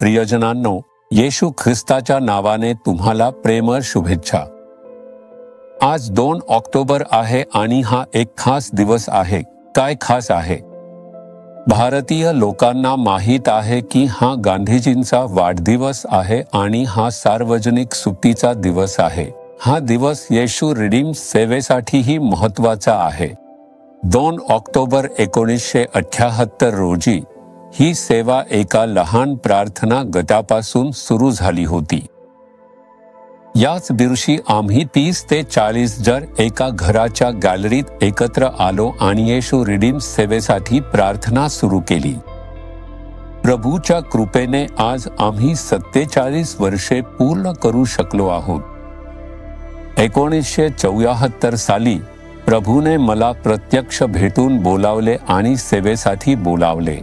प्रियजनांनो, येशू ख्रिस्ताच्या नावाने तुम्हाला प्रेमळ शुभेच्छा। आज 2 ऑक्टोबर आहे आणि हा एक खास दिवस आहे। काय खास आहे? भारतीय लोकांना माहीत आहे की हा गांधीजींचा वाढदिवस आहे आणि हा सार्वजनिक सुट्टीचा दिवस आहे। हा दिवस येशू रिडीम सेवेसाठीही महत्त्वाचा आहे। 2 ऑक्टोबर 1978 रोजी ही सेवा एका लहान प्रार्थना गटापासून सुरू झाली होती। याच दिवशी आम्ही 30 ते 40 जण एका घराच्या गॅलरीत एकत्र आलो आणि येशू रिडीम सेवेसाठी प्रार्थना सुरू केली। प्रभूच्या कृपेने आज आम्ही 47 वर्षे पूर्ण करू शकलो आहोत। 1974 साली प्रभूने मला प्रत्यक्ष भेटून बोलावले आणि सेवेसाठी बोलावले।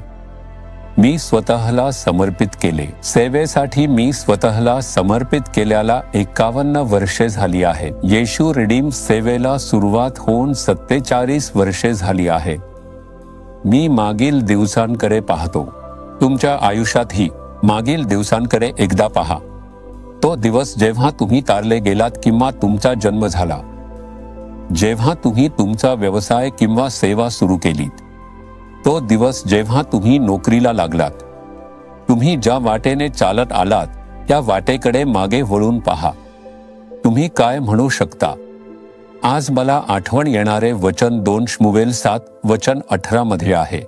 मी स्वतःला समर्पित केले। सेवेसाठी मी स्वतःला समर्पित केल्याला 51 वर्षे झाली आहेत। येशू रिडीम सेवेला सुरुवात होऊन 47 वर्षे झाली आहेत। मी मागील दिवसांकडे पाहतो। तुमच्या आयुष्यातही मागील दिवसांकडे एकदा पहा। तो दिवस जेव्हा तुम्ही तारले गेलात किंवा तुमचा जन्म झाला, जेव्हा तुम्ही तुमचा व्यवसाय किंवा सेवा सुरू केलीत, तो दिवस जेव्हा तुम्ही नोकरीला लागलात, तुम्ही ज्या वाटेने चालत आलात त्या वाटेकडे मागे वळून पहा। तुम्ही काय म्हणू शकता? आज मला आठवण येणारे वचन 2 शमूएल 7 वचन 18 मध्ये आहे।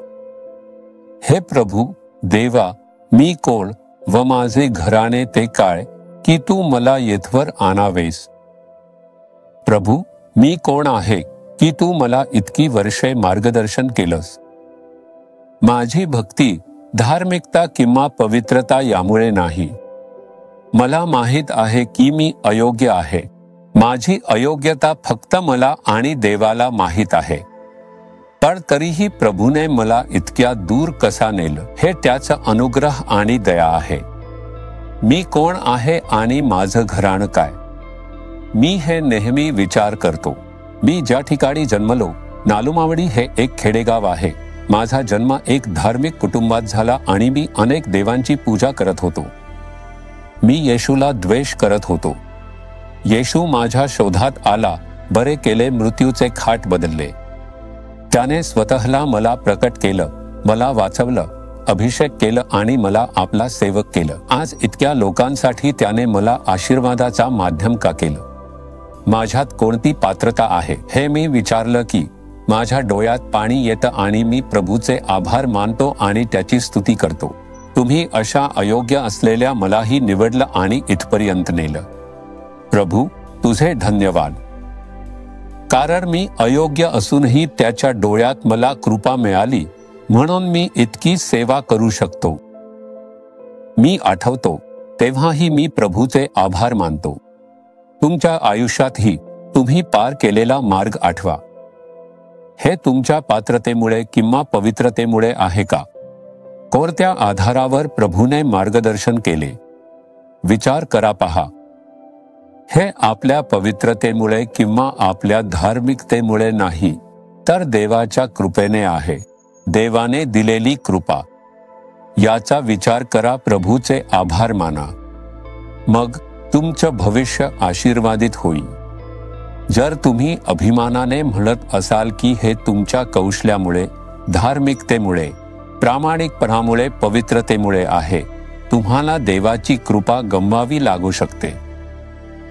हे प्रभू देवा, मी कोण व माझे घराणे ते काय की तू मला येथवर आणावेस? प्रभू, मी कोण आहे की तू मला इतकी वर्षे मार्गदर्शन केलंस? माझी भक्ती, धार्मिकता किंवा पवित्रता यामुळे नाही। मला माहीत आहे की मी अयोग्य आहे। माझी अयोग्यता फक्त मला आणि देवाला माहीत आहे। पण तरीही प्रभूने मला इतक्या दूर कसा नेलं हे त्याचा अनुग्रह आणि दया आहे। मी कोण आहे आणि माझं घराणं काय? मी हे नेहमी विचार करतो। मी ज्या ठिकाणी जन्मलो, नालुमावडी हे एक खेडेगाव आहे। माझा जन्म एक धार्मिक कुटुंबात झाला आणि मी अनेक देवांची पूजा करत होतो। मी येशूला द्वेष करत होतो। येशू माझ्या शोधात आला, बरे केले, मृत्यूचे खाट बदलले। त्याने स्वतःला मला प्रकट केलं, मला वाचवलं, अभिषेक केलं आणि मला आपला सेवक केलं। आज इतक्या लोकांसाठी त्याने मला आशीर्वादाचा माध्यम का केलं? माझ्यात कोणती पात्रता आहे? हे मी विचारलं की माझ्या डोळ्यात पाणी येतं आणि मी प्रभूचे आभार मानतो आणि त्याची स्तुती करतो। तुम्ही अशा अयोग्य असलेल्या मलाही निवडलं आणि इथपर्यंत नेलं। प्रभू, तुझे धन्यवाद। कारण मी अयोग्य असूनही त्याच्या डोळ्यात मला कृपा मिळाली, म्हणून मी इतकी सेवा करू शकतो। मी आठवतो तेव्हाही मी प्रभूचे आभार मानतो। तुमच्या आयुष्यातही तुम्ही पार केलेला मार्ग आठवा। हे तुमच्या पात्रतेमुळे किंवा पवित्रतेमुळे आहे का? कोणत्या आधारावर प्रभूने मार्गदर्शन केले? विचार करा पहा। हे आपल्या पवित्रतेमुळे किंवा आपल्या धार्मिकतेमुळे नाही, तर देवाच्या कृपेने आहे। देवाने दिलेली कृपा, याचा विचार करा, प्रभूचे आभार माना। मग तुमचं भविष्य आशीर्वादित होईल। जर तुम्ही अभिमानाने म्हणत असाल की हे तुमच्या कौशल्यामुळे, धार्मिकतेमुळे, प्रामाणिकपणामुळे, पवित्रतेमुळे आहे, तुम्हाला देवाची कृपा गमवावी लागू शकते।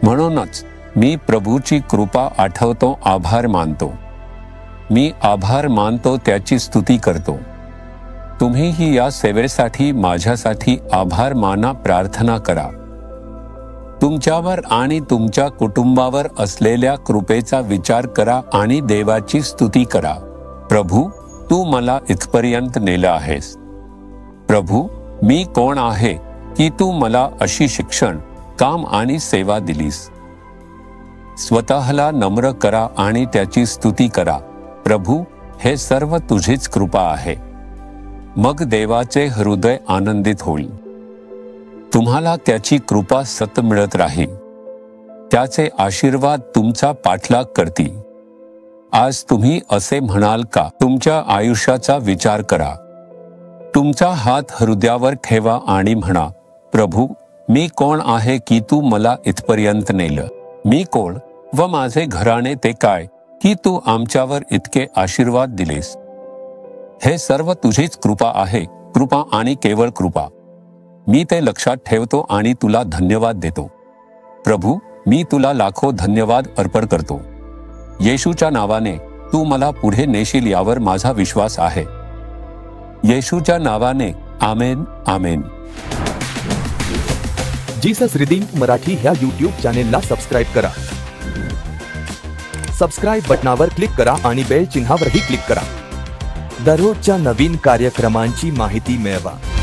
म्हणूनच मी प्रभूची कृपा आठवतो, आभार मानतो। मी आभार मानतो, त्याची स्तुती करतो। तुम्हीही या सेवेसाठी माझ्यासाठी आभार माना, प्रार्थना करा। तुमच्यावर आणि तुमच्या कुटुंबावर असलेल्या कृपेचा विचार करा आणि देवाची स्तुती करा। प्रभू, तू मला इथपर्यंत नेलं आहेस। प्रभू, मी कोण आहे की तू मला अशी शिक्षण, काम आणि सेवा दिलीस? स्वतःला नम्र करा आणि त्याची स्तुती करा। प्रभू, हे सर्व तुझीच कृपा आहे। मग देवाचे हृदय आनंदित होईल। तुम्हाला त्याची कृपा सतत मिळत राहील। त्याचे आशीर्वाद तुमचा पाठलाग करतील। आज तुम्ही असे म्हणाल का? तुमच्या आयुष्याचा विचार करा। तुमचा हात हृदयावर ठेवा आणि म्हणा, प्रभू, मी कोण आहे की तू मला इथपर्यंत नेलं? मी कोण व माझे घराणे ते काय की तू आमच्यावर इतके आशीर्वाद दिलेस? हे सर्व तुझीच कृपा आहे, कृपा आणि केवळ कृपा. मी ते लक्षात ठेवतो आणि तुला धन्यवाद देतो. प्रभू, मी तुला लाखो धन्यवाद अर्पण करतो. येशूच्या नावाने तू मला पुढे नेशील यावर माझा विश्वास आहे. येशूच्या नावाने आमेन, आमेन. जीसस रिडीम्ड मराठी ह्या यूट्यूब चॅनेलला सबस्क्राईब करा. सबस्क्राईब बटनावर क्लिक करा आणि बेल चिन्हावरही क्लिक करा. दररोजच्या नवीन कार्यक्रमांची माहिती मिळवा.